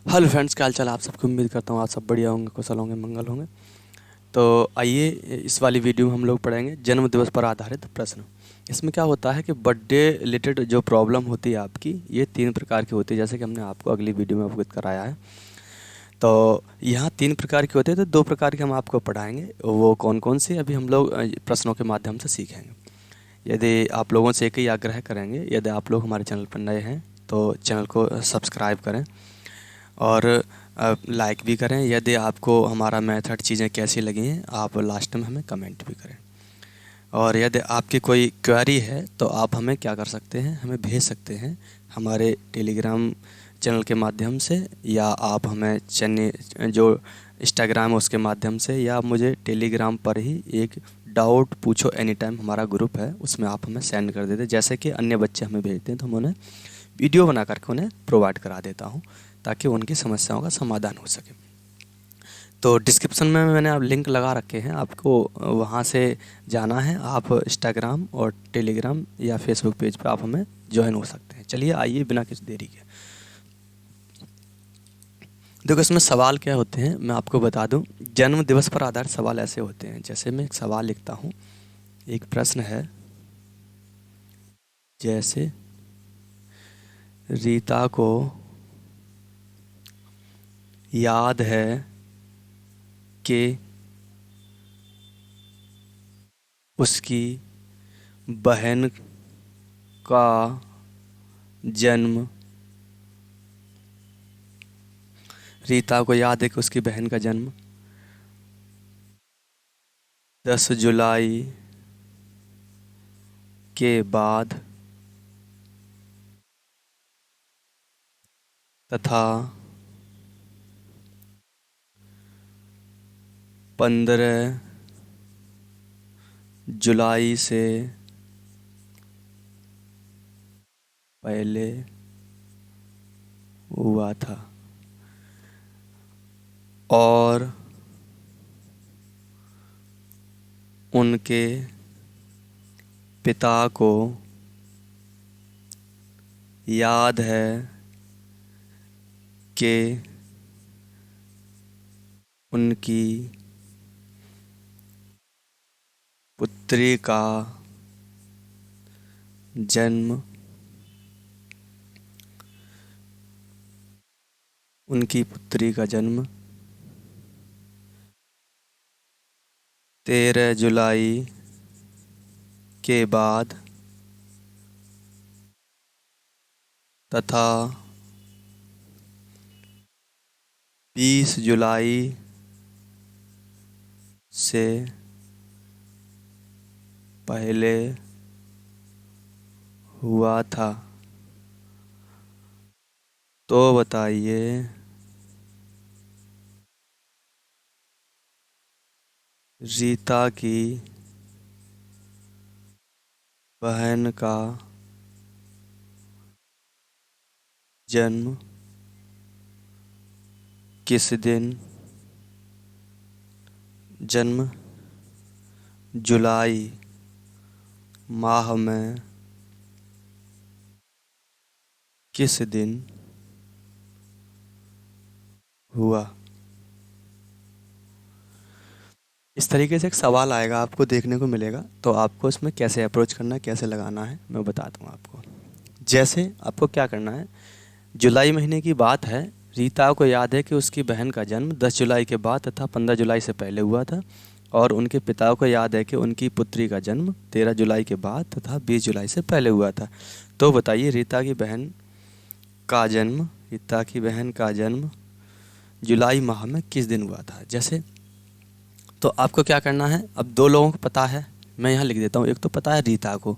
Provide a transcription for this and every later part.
Hello friends, क्या हाल चाल है आप सबकी। उम्मीद करता हूँ आप सब बढ़िया होंगे, कुशल होंगे, मंगल होंगे। तो आइए इस वाली वीडियो में हम लोग पढ़ेंगे जन्म दिवस पर आधारित प्रश्न। इसमें क्या होता है कि बर्थडे रिलेटेड जो प्रॉब्लम होती है आपकी, ये 3 प्रकार की होती है, जैसे कि हमने आपको अगली वीडियो में अवगत कराया है। तो यहाँ 3 प्रकार की होती है, तो 2 प्रकार के हम आपको पढ़ाएंगे। वो कौन कौन से अभी हम लोग प्रश्नों के माध्यम से सीखेंगे। यदि आप लोगों से एक ही आग्रह करेंगे, यदि आप लोग हमारे चैनल पर नए हैं तो चैनल को सब्सक्राइब करें और लाइक भी करें। यदि आपको हमारा मेथड चीज़ें कैसी लगी हैं, आप लास्ट में हमें कमेंट भी करें। और यदि आपकी कोई क्वेरी है तो आप हमें क्या कर सकते हैं, हमें भेज सकते हैं हमारे टेलीग्राम चैनल के माध्यम से, या आप हमें चैनल जो इंस्टाग्राम है उसके माध्यम से, या मुझे टेलीग्राम पर ही एक डाउट पूछो एनी टाइम हमारा ग्रुप है, उसमें आप हमें सेंड कर देते। जैसे कि अन्य बच्चे हमें भेजते हैं तो हम उन्हें वीडियो बना करके उन्हें प्रोवाइड करा देता हूँ, ताकि उनकी समस्याओं का समाधान हो सके। तो डिस्क्रिप्शन में मैंने आप लिंक लगा रखे हैं, आपको वहाँ से जाना है। आप इंस्टाग्राम और टेलीग्राम या फेसबुक पेज पर आप हमें ज्वाइन हो सकते हैं। चलिए आइए बिना किसी देरी के, देखो इसमें सवाल क्या होते हैं मैं आपको बता दूं। जन्म दिवस पर आधारित सवाल ऐसे होते हैं, जैसे मैं एक सवाल लिखता हूँ, एक प्रश्न है, जैसे रीता को याद है कि उसकी बहन का जन्म, रीता को याद है कि उसकी बहन का जन्म 10 जुलाई के बाद तथा 15 जुलाई से पहले हुआ था, और उनके पिता को याद है कि उनकी पुत्री का जन्म, उनकी पुत्री का जन्म 13 जुलाई के बाद तथा 20 जुलाई से पहले हुआ था। तो बताइए रीता की बहन का जन्म किस दिन, जन्म जुलाई माह में किस दिन हुआ। इस तरीके से एक सवाल आएगा, आपको देखने को मिलेगा, तो आपको इसमें कैसे अप्रोच करना है, कैसे लगाना है, मैं बताता हूँ आपको। जैसे आपको क्या करना है, जुलाई महीने की बात है, रीता को याद है कि उसकी बहन का जन्म 10 जुलाई के बाद तथा 15 जुलाई से पहले हुआ था, और उनके पिता को याद है कि उनकी पुत्री का जन्म 13 जुलाई के बाद तथा 20 जुलाई से पहले हुआ था। तो बताइए रीता की बहन का जन्म, रीता की बहन का जन्म जुलाई माह में किस दिन हुआ था। जैसे तो आपको क्या करना है, अब 2 लोगों को पता है, मैं यहाँ लिख देता हूँ। एक तो पता है रीता को,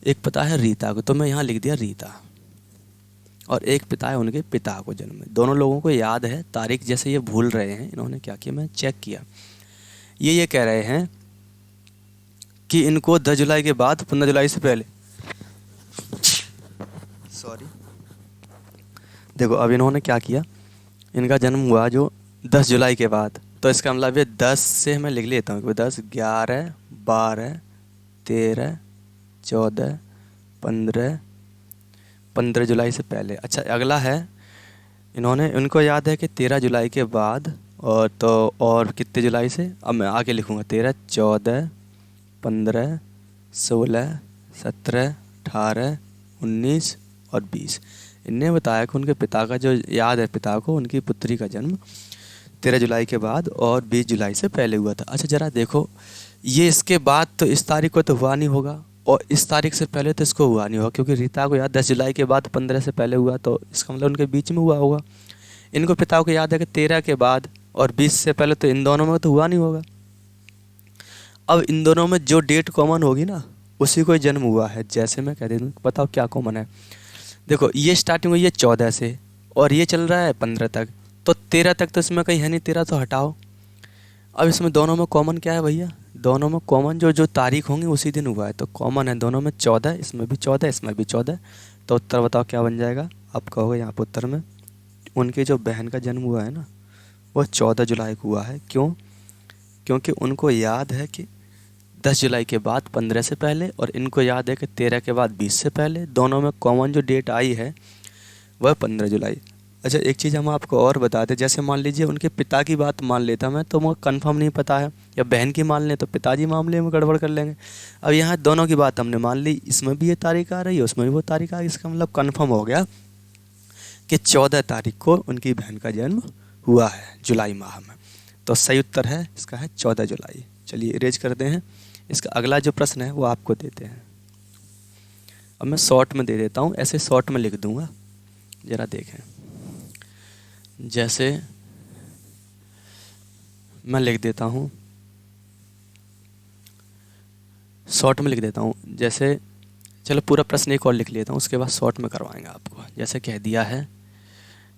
एक पता है रीता को, तो मैं यहाँ लिख दिया रीता। और एक पिता है उनके पिता को जन्म में, दोनों लोगों को याद है तारीख। जैसे ये भूल रहे हैं, इन्होंने क्या किया, मैं चेक किया, ये कह रहे हैं कि इनको 10 जुलाई के बाद 15 जुलाई से पहले, सॉरी, देखो अब इन्होंने क्या किया, इनका जन्म हुआ जो 10 जुलाई के बाद, तो इसका मतलब ये 10 से मैं लिख लेता हूँ कि 10, 11, 12, 13, 14, 15, 15 जुलाई से पहले। अच्छा अगला है इन्होंने उनको याद है कि 13 जुलाई के बाद, और तो और कितने जुलाई से, अब मैं आगे लिखूँगा 13, 14, 15, 16, 17, 18, 19 और 20। इनने बताया कि उनके पिता का जो याद है, पिता को उनकी पुत्री का जन्म 13 जुलाई के बाद और 20 जुलाई से पहले हुआ था। अच्छा ज़रा देखो, ये इसके बाद तो इस तारीख को तो हुआ नहीं होगा, और इस तारीख से पहले तो इसको हुआ नहीं होगा, क्योंकि रीता को याद 10 जुलाई के बाद 15 से पहले हुआ, तो इसका मतलब उनके बीच में हुआ होगा। इनको पिता को याद है कि 13 के बाद और 20 से पहले, तो इन दोनों में तो हुआ नहीं होगा। अब इन दोनों में जो डेट कॉमन होगी ना, उसी को ही जन्म हुआ है। जैसे मैं कह देता हूँ, बताओ क्या कॉमन है। देखो, ये स्टार्टिंग हुई है 14 से और ये चल रहा है 15 तक, तो 13 तक तो इसमें कहीं है नहीं, 13 तो हटाओ। अब इसमें दोनों में कॉमन क्या है भैया, दोनों में कॉमन जो जो तारीख होंगी उसी दिन हुआ है, तो कॉमन है दोनों में 14, इसमें भी 14, इसमें भी 14। तो उत्तर बताओ क्या बन जाएगा। आप कहोगे यहाँ पर उत्तर में उनकी जो बहन का जन्म हुआ है ना, वो 14 जुलाई को हुआ है। क्यों? क्योंकि उनको याद है कि 10 जुलाई के बाद 15 से पहले, और इनको याद है कि 13 के बाद 20 से पहले। दोनों में कॉमन जो डेट आई है वह 15 जुलाई। अच्छा, एक चीज़ हम आपको और बता दें, जैसे मान लीजिए उनके पिता की बात मान लेता मैं, तो मुझे कंफर्म नहीं पता है, या बहन की मान लें तो पिताजी मामले में गड़बड़ कर लेंगे। अब यहाँ दोनों की बात हमने मान ली, इसमें भी ये तारीख आ रही है, उसमें भी वो तारीख आ रही है, इसका मतलब कन्फर्म हो गया कि 14 तारीख को उनकी बहन का जन्म हुआ है जुलाई माह में। तो सही उत्तर है इसका है 14 जुलाई। चलिए इरेज करते हैं। इसका अगला जो प्रश्न है वो आपको देते हैं। अब मैं शॉर्ट में दे देता हूँ, ऐसे शॉर्ट में लिख दूंगा, ज़रा देखें। जैसे मैं लिख देता हूँ, शॉर्ट में लिख देता हूँ, जैसे चलो पूरा प्रश्न एक और लिख लेता हूँ, उसके बाद शॉर्ट में करवाएंगे आपको। जैसे कह दिया है,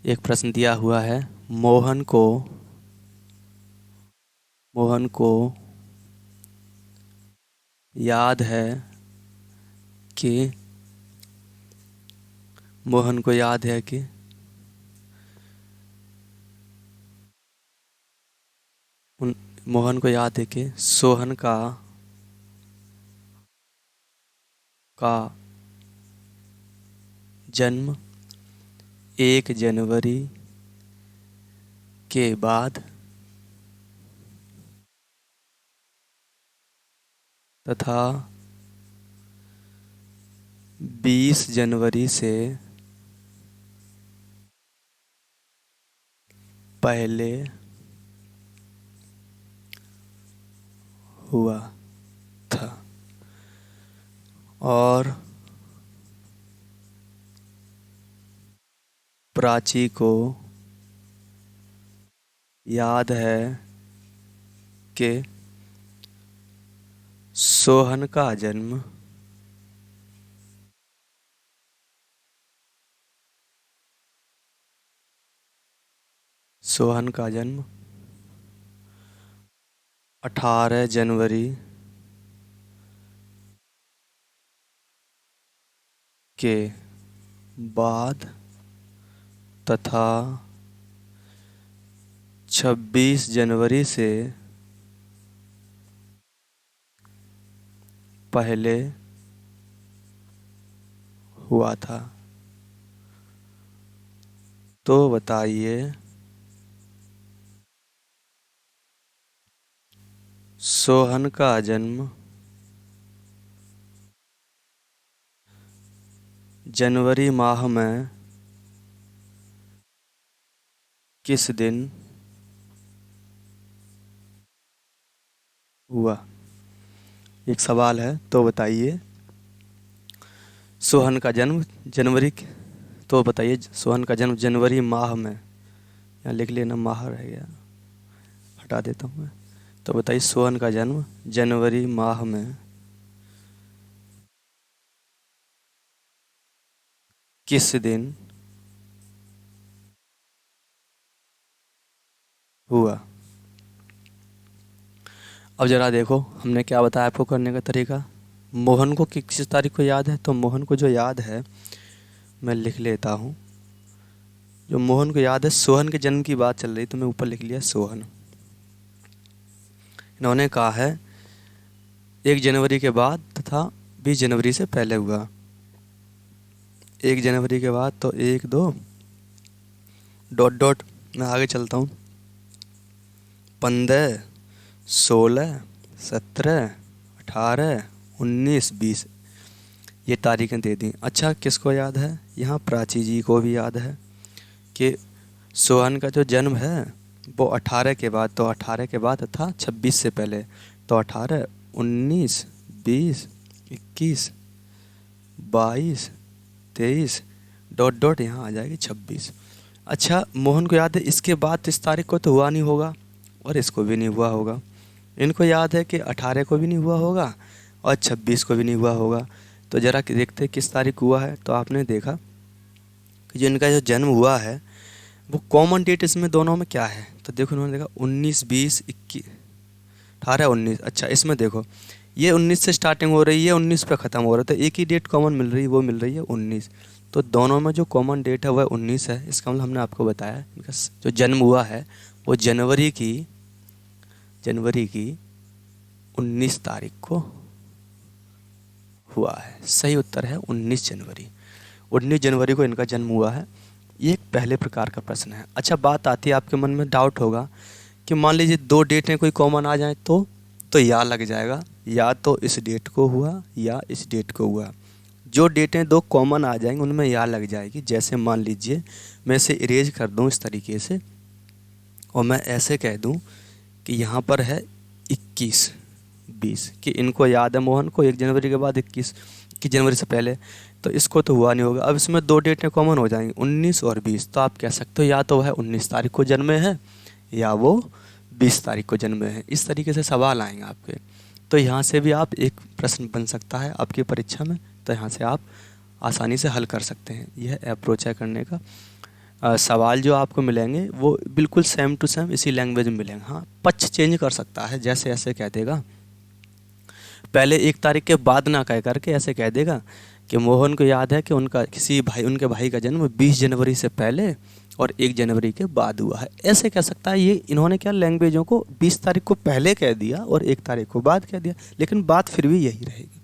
एक प्रश्न दिया हुआ है, मोहन को याद है कि मोहन को याद है कि मोहन को याद है कि सोहन का जन्म 1 जनवरी के बाद तथा 20 जनवरी से पहले हुआ था, और प्राची को याद है कि सोहन का जन्म 18 जनवरी के बाद तथा 26 जनवरी से पहले हुआ था। तो बताइए सोहन का जन्म जनवरी माह में किस दिन हुआ। एक सवाल है, तो बताइए सोहन का जन्म तो बताइए सोहन का जन्म जनवरी माह में, यहाँ लिख लेना माह रह गया, हटा देता हूँ मैं। तो बताइए सोहन का जन्म जनवरी माह में किस दिन हुआ। अब ज़रा देखो, हमने क्या बताया आपको करने का तरीका। मोहन को किस तारीख को याद है, तो मोहन को जो याद है मैं लिख लेता हूँ। जो मोहन को याद है, सोहन के जन्म की बात चल रही, तो मैं ऊपर लिख लिया सोहन। इन्होंने कहा है 1 जनवरी के बाद तथा 20 जनवरी से पहले हुआ। 1 जनवरी के बाद तो 1, 2, डॉट डॉट मैं आगे चलता हूँ, 15, 16, 17, 18, 19, 20 ये तारीखें दे दी। अच्छा, किसको याद है? यहाँ प्राची जी को भी याद है कि सोहन का जो जन्म है वो 18 के बाद, तो 18 के बाद था 26 से पहले, तो 18, 19, 20, 21, 22, 23 डॉट डॉट यहाँ आ जाएगी 26। अच्छा, मोहन को याद है इसके बाद इस तारीख को तो हुआ नहीं होगा और इसको भी नहीं हुआ होगा। इनको याद है कि 18 को भी नहीं हुआ होगा और 26 को भी नहीं हुआ होगा। तो ज़रा देखते हैं किस तारीख हुआ है। तो आपने देखा कि जो इनका जो जन्म हुआ है वो कॉमन डेट इसमें दोनों में क्या है। तो देखो उन्होंने देखा 19, 20, 21, 18, 19। अच्छा, इसमें देखो ये 19 से स्टार्टिंग हो रही है, 19 पे ख़त्म हो रहा है, तो एक ही डेट कॉमन मिल रही है, वो मिल रही है 19। तो दोनों में जो कॉमन डेट है वह 19 है। इसका मतलब हमने आपको बताया इनका जो जन्म हुआ है वो जनवरी की 19 तारीख को हुआ है। सही उत्तर है 19 जनवरी। 19 जनवरी को इनका जन्म हुआ है। ये एक पहले प्रकार का प्रश्न है। अच्छा, बात आती है, आपके मन में डाउट होगा कि मान लीजिए दो डेटें कोई कॉमन आ जाए तो या लग जाएगा, या तो इस डेट को हुआ या इस डेट को हुआ। जो डेटें दो कॉमन आ जाएंगी उनमें या लग जाएगी। जैसे मान लीजिए मैं इसे इरेज कर दूं इस तरीके से और मैं ऐसे कह दूं कि यहाँ पर है 21, 20 कि इनको याद है मोहन को 1 जनवरी के बाद 21 जनवरी से पहले, तो इसको तो हुआ नहीं होगा। अब इसमें दो डेटें कॉमन हो जाएंगी 19 और 20, तो आप कह सकते हो या तो वह 19 तारीख को जन्मे हैं या वो 20 तारीख को जन्मे हैं। इस तरीके से सवाल आएंगे आपके। तो यहाँ से भी आप एक प्रश्न बन सकता है आपकी परीक्षा में, तो यहाँ से आप आसानी से हल कर सकते हैं। यह अप्रोच है करने का। सवाल जो आपको मिलेंगे वो बिल्कुल सेम टू सेम इसी लैंग्वेज में मिलेंगे। हाँ, पक्ष चेंज कर सकता है, जैसे ऐसे कह देगा पहले 1 तारीख के बाद ना कह करके ऐसे कह देगा कि मोहन को याद है कि उनके भाई का जन्म 20 जनवरी से पहले और 1 जनवरी के बाद हुआ है, ऐसे कह सकता है। ये इन्होंने क्या लैंग्वेजों को 20 तारीख को पहले कह दिया और 1 तारीख को बाद कह दिया, लेकिन बात फिर भी यही रहेगी।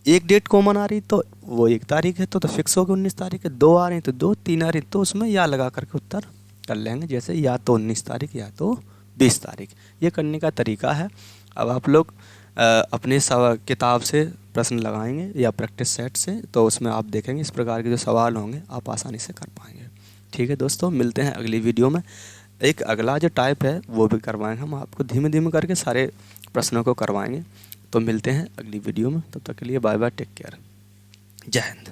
एक डेट कॉमन आ रही तो वो 1 तारीख है तो फिक्स हो गई 19 तारीख है, 2 आ रही तो 2, 3 आ रही तो उसमें या लगा करके उत्तर कर लेंगे, जैसे या तो 19 तारीख या तो 20 तारीख। ये करने का तरीका है। अब आप लोग अपने किताब से प्रश्न लगाएंगे या प्रैक्टिस सेट से, तो उसमें आप देखेंगे इस प्रकार के जो सवाल होंगे आप आसानी से कर पाएंगे। ठीक है दोस्तों, मिलते हैं अगली वीडियो में। एक अगला जो टाइप है वो भी करवाएंगे हम आपको, धीमे धीमे करके सारे प्रश्नों को करवाएंगे। तो मिलते हैं अगली वीडियो में, तब तक के लिए बाय बाय, टेक केयर, जय हिंद।